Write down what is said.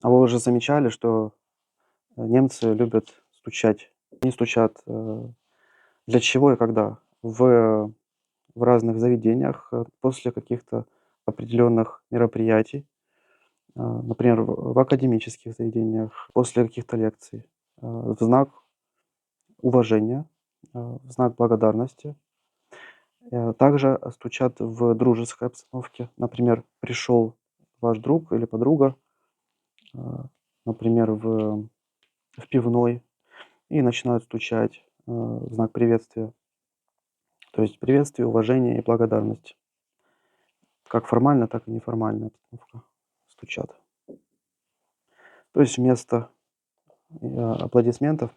А вы уже замечали, что, немцы любят стучать? Они стучат, для чего и когда? В разных заведениях, после каких-то определенных мероприятий, например, в академических заведениях, после каких-то лекций, в знак уважения, в знак благодарности. Также стучат в дружеской обстановке. Например, пришел ваш друг или подруга, а, например, в пивной и начинают стучать, в знак приветствия. То есть приветствие, уважение и благодарность. Как формально, так и неформальная обстановка стучат. То есть вместо, аплодисментов